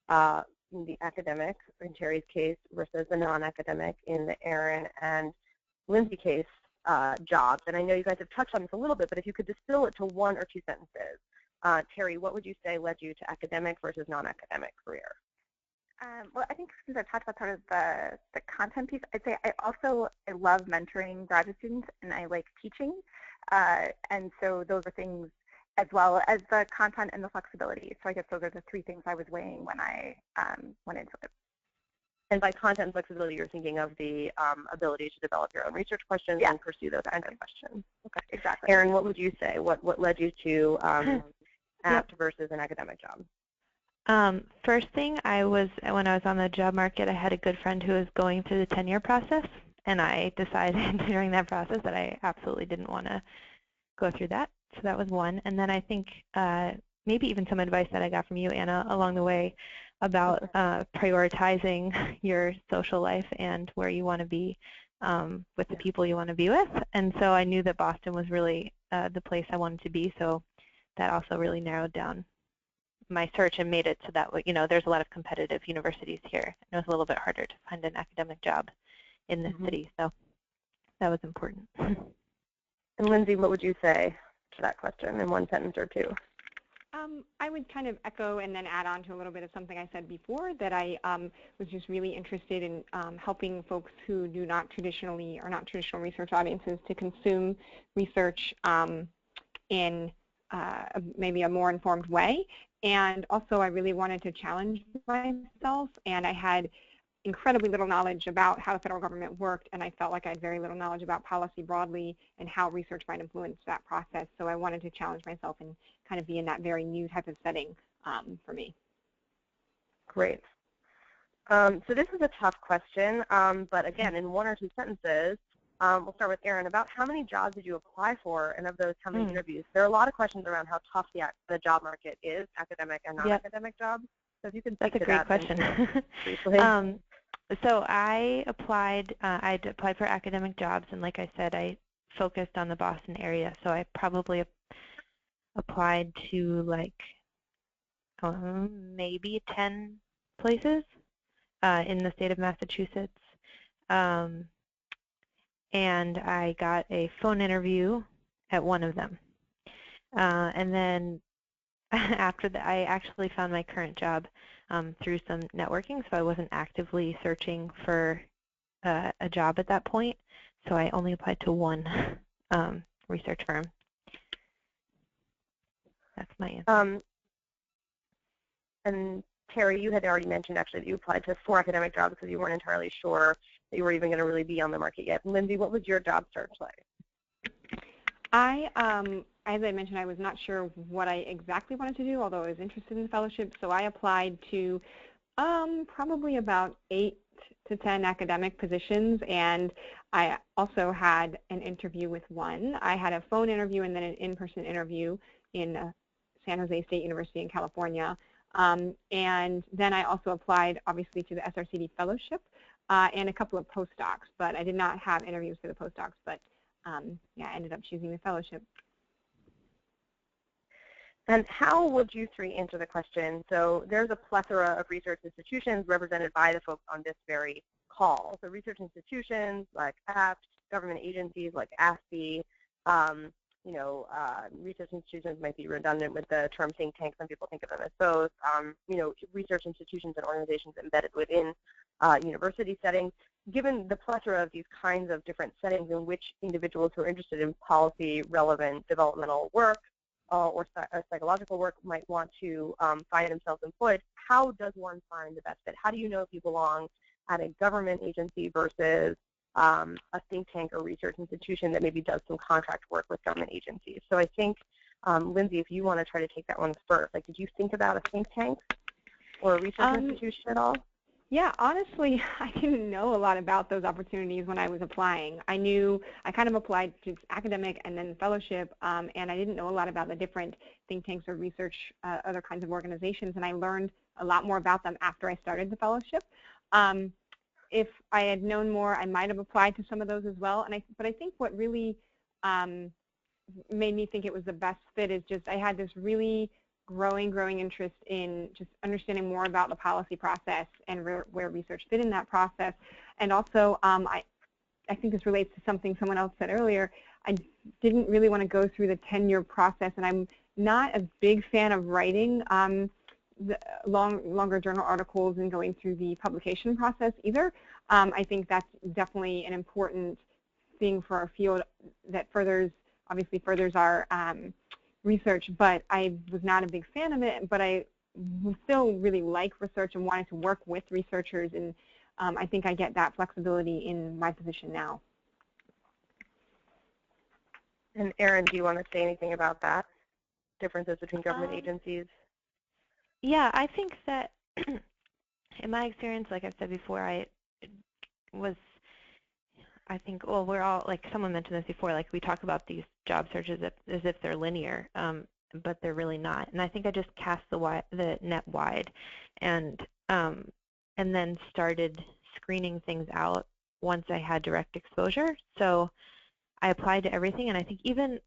the academic, in Terry's case, versus the non-academic in the Erin and Lindsey case jobs? And I know you guys have touched on this a little bit, but if you could distill it to one or two sentences. Terri, what would you say led you to academic versus non-academic career? Well, I think since I talked about sort of the content piece, I'd say I love mentoring graduate students, and I like teaching. And so those are things, as well as the content and the flexibility. So I guess those are the three things I was weighing when I went into it. And by content and flexibility, you're thinking of the ability to develop your own research questions and pursue those kinds of questions. Okay, exactly. Erin, what would you say? What led you to APT versus an academic job? First thing, when I was on the job market, I had a good friend who was going through the tenure process, and I decided during that process that I absolutely didn't want to go through that. So that was one. And then I think maybe even some advice that I got from you, Anna, along the way about prioritizing your social life and where you want to be with the people you want to be with. And so I knew that Boston was really the place I wanted to be, so that also really narrowed down my search and made it so that, there's a lot of competitive universities here. And it was a little bit harder to find an academic job in this city, so that was important. And Lindsey, what would you say to that question in one sentence or two? I would kind of echo and then add on to a little bit of something I said before, that I was just really interested in helping folks who are not traditional research audiences to consume research in maybe a more informed way. And also I really wanted to challenge myself, and I had incredibly little knowledge about how the federal government worked, and I felt like I had very little knowledge about policy broadly and how research might influence that process. So I wanted to challenge myself and kind of be in that very new type of setting for me. Great. So this is a tough question, but again, in one or two sentences, we'll start with Erin. About how many jobs did you apply for, and of those, how many interviews? There are a lot of questions around how tough the job market is, academic and non-academic jobs. So if you could speak to that. That's a great question. Briefly. So I applied for academic jobs, and like I said, I focused on the Boston area. So I probably applied to like maybe 10 places. in the state of Massachusetts. And I got a phone interview at one of them. And then after that, I actually found my current job through some networking, so I wasn't actively searching for a job at that point. So I only applied to one research firm. That's my answer. And Terri, you had already mentioned actually that you applied to 4 academic jobs because you weren't entirely sure that you were even going to really be on the market yet. Lindsey, what was your job search like? As I mentioned, I was not sure what I exactly wanted to do, although I was interested in the fellowship. So I applied to probably about 8 to 10 academic positions, and I also had an interview with one. I had a phone interview and then an in-person interview in San Jose State University in California. And then I also applied, obviously, to the SRCD fellowship and a couple of postdocs, but I did not have interviews for the postdocs, but yeah, I ended up choosing the fellowship. And how would you 3 answer the question? So there's a plethora of research institutions represented by the folks on this very call. So research institutions like APT, government agencies like ASPE, research institutions might be redundant with the term think tank. Some people think of them as both. Research institutions and organizations embedded within university settings. Given the plethora of these kinds of different settings in which individuals who are interested in policy-relevant developmental work or psychological work might want to find themselves employed, how does one find the best fit? How do you know if you belong at a government agency versus a think tank or research institution that maybe does some contract work with government agencies? So I think, Lindsey, if you want to try to take that one first, like, did you think about a think tank or a research institution at all? Yeah, honestly, I didn't know a lot about those opportunities when I was applying. I kind of applied to academic and then fellowship, and I didn't know a lot about the different think tanks or research, other kinds of organizations, and I learned a lot more about them after I started the fellowship. If I had known more, I might have applied to some of those as well. But I think what really made me think it was the best fit is just I had this really growing interest in just understanding more about the policy process and where research fit in that process. And also, I think this relates to something someone else said earlier, I didn't really want to go through the tenure process, and I'm not a big fan of writing the longer journal articles and going through the publication process either. I think that's definitely an important thing for our field that obviously furthers our research, but I was not a big fan of it, but I still really like research and wanted to work with researchers, and I think I get that flexibility in my position now. And Erin, do you want to say anything about that? Differences between government agencies? Yeah, I think that in my experience, like I've said before, I think, well, we're all, like someone mentioned this before, like we talk about these job searches as if they're linear, but they're really not. And I think I just cast the net wide and then started screening things out once I had direct exposure. So I applied to everything, and I think even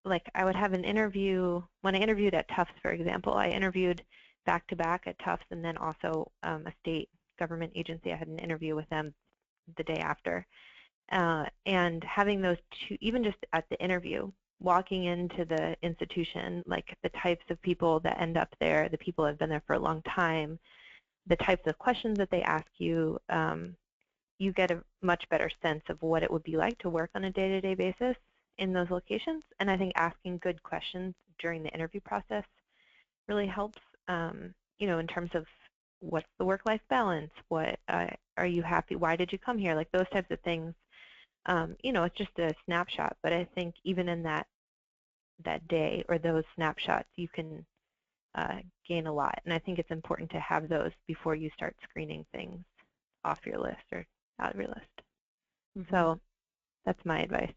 like I would have an interview, when I interviewed at Tufts, for example, I interviewed back-to-back at Tufts and then also a state government agency. I had an interview with them the day after. And having those two, even just at the interview, walking into the institution, like the types of people that end up there, the people that have been there for a long time, the types of questions that they ask you, you get a much better sense of what it would be like to work on a day-to-day basis in those locations. And I think asking good questions during the interview process really helps, in terms of what's the work-life balance, what are you happy, why did you come here, like those types of things. It's just a snapshot, but I think even in that day or those snapshots, you can gain a lot. And I think it's important to have those before you start screening things off your list or out of your list. Mm-hmm. So that's my advice.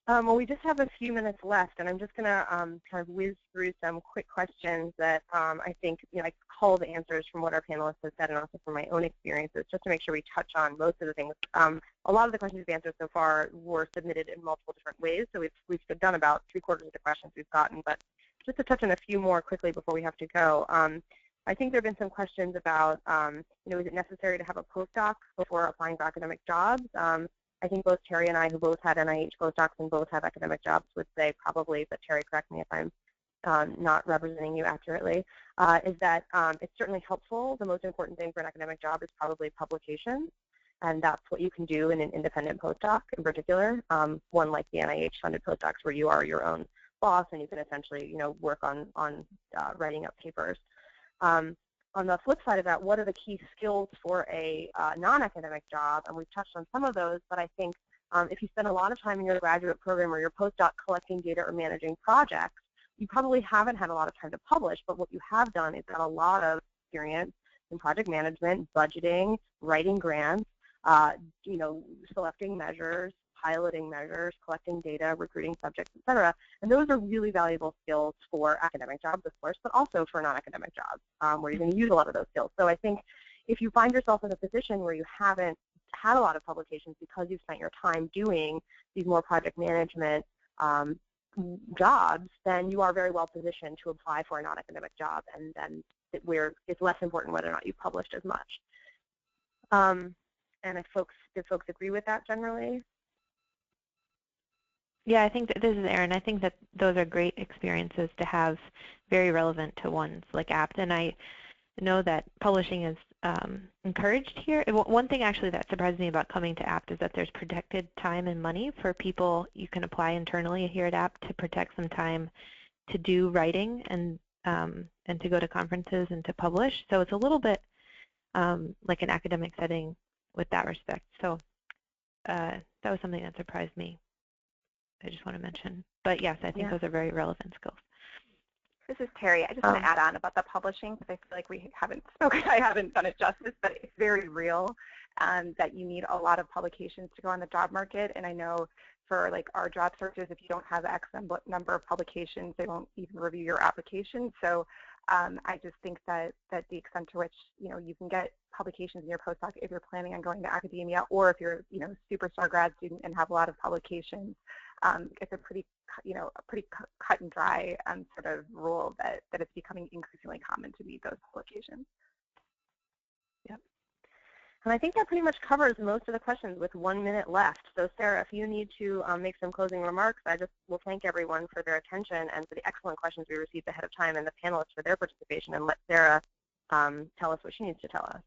Well, we just have a few minutes left, and I'm just going to kind of whiz through some quick questions that I think, I culled answers from what our panelists have said and also from my own experiences, just to make sure we touch on most of the things. A lot of the questions we've answered so far were submitted in multiple different ways, so we've done about 3/4 of the questions we've gotten, but just to touch on a few more quickly before we have to go. I think there have been some questions about, is it necessary to have a postdoc before applying for academic jobs? I think both Terri and I, who both had NIH postdocs and both have academic jobs, would say probably, but Terri, correct me if I'm not representing you accurately, is that it's certainly helpful. The most important thing for an academic job is probably publication, and that's what you can do in an independent postdoc in particular, one like the NIH-funded postdocs where you are your own boss and you can essentially, work on writing up papers. On the flip side of that, what are the key skills for a non-academic job? And we've touched on some of those, but I think if you spend a lot of time in your graduate program or your postdoc collecting data or managing projects, you probably haven't had a lot of time to publish, but what you have done is got a lot of experience in project management, budgeting, writing grants, selecting measures, piloting measures, collecting data, recruiting subjects, et cetera. And those are really valuable skills for academic jobs, of course, but also for non-academic jobs where you're going to use a lot of those skills. So I think if you find yourself in a position where you haven't had a lot of publications because you've spent your time doing these more project management jobs, then you are very well positioned to apply for a non-academic job, and then it's less important whether or not you've published as much. And did folks agree with that generally? Yeah, I think that this is Erin. I think that those are great experiences to have, very relevant to ones like APT. And I know that publishing is encouraged here. One thing actually that surprised me about coming to APT is that there's protected time and money for people. You can apply internally here at APT to protect some time to do writing and to go to conferences and to publish. So it's a little bit like an academic setting with that respect. So that was something that surprised me. I just want to mention. But yes, I think those are very relevant skills. This is Terri. I just want to add on about the publishing because I feel like we haven't spoken. I haven't done it justice, but it's very real that you need a lot of publications to go on the job market. And I know for like our job searches, if you don't have X number of publications, they won't even review your application. So I just think that the extent to which you can get publications in your postdoc if you're planning on going to academia, or if you're superstar grad student and have a lot of publications, it's a pretty cut and dry sort of rule that it's becoming increasingly common to meet those publications. Yep. And I think that pretty much covers most of the questions with 1 minute left. So Sarah, if you need to make some closing remarks, I just will thank everyone for their attention and for the excellent questions we received ahead of time, and the panelists for their participation, and let Sarah tell us what she needs to tell us.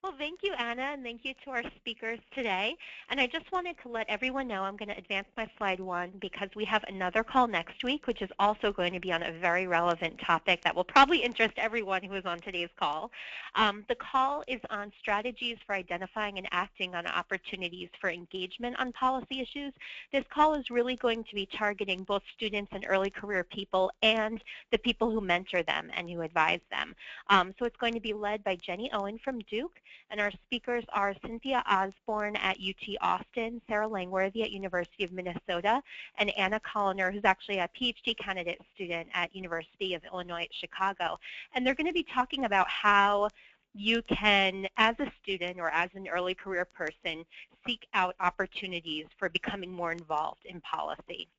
Well, thank you, Anna, and thank you to our speakers today. And I just wanted to let everyone know I'm going to advance my slide 1 because we have another call next week, which is also going to be on a very relevant topic that will probably interest everyone who is on today's call. The call is on strategies for identifying and acting on opportunities for engagement on policy issues. This call is really going to be targeting both students and early career people and the people who mentor them and who advise them. So it's going to be led by Jenny Owen from Duke, and our speakers are Cynthia Osborne at UT Austin, Sarah Langworthy at University of Minnesota, and Anna Colliner, who's actually a PhD candidate student at University of Illinois at Chicago. And they're going to be talking about how you can, as a student or as an early career person, seek out opportunities for becoming more involved in policy.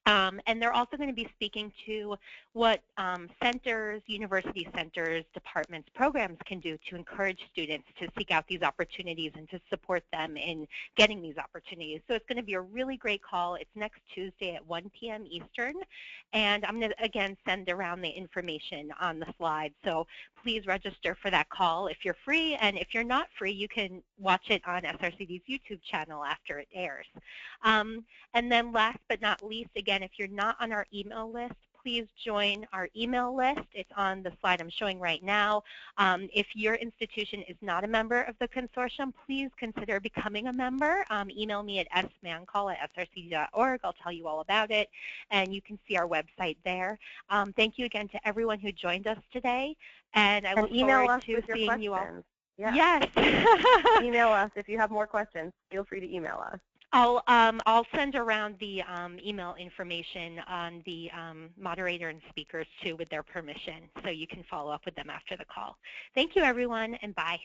And they're also going to be speaking to what centers, university centers, departments, programs can do to encourage students to seek out these opportunities and to support them in getting these opportunities. So it's going to be a really great call. It's next Tuesday at 1 p.m. Eastern. And I'm going to, again, send around the information on the slide. So please register for that call if you're free. And if you're not free, you can watch it on SRCD's YouTube channel after it airs. And then last but not least, again, if you're not on our email list, please join our email list. It's on the slide I'm showing right now. If your institution is not a member of the consortium, please consider becoming a member. Email me at smancall@srcd.org. I'll tell you all about it, and you can see our website there. Thank you again to everyone who joined us today, and I look forward to seeing you all. Yeah. Yes. Email us if you have more questions. Feel free to email us. I'll send around the email information on the moderator and speakers too with their permission, so you can follow up with them after the call. Thank you, everyone, and bye.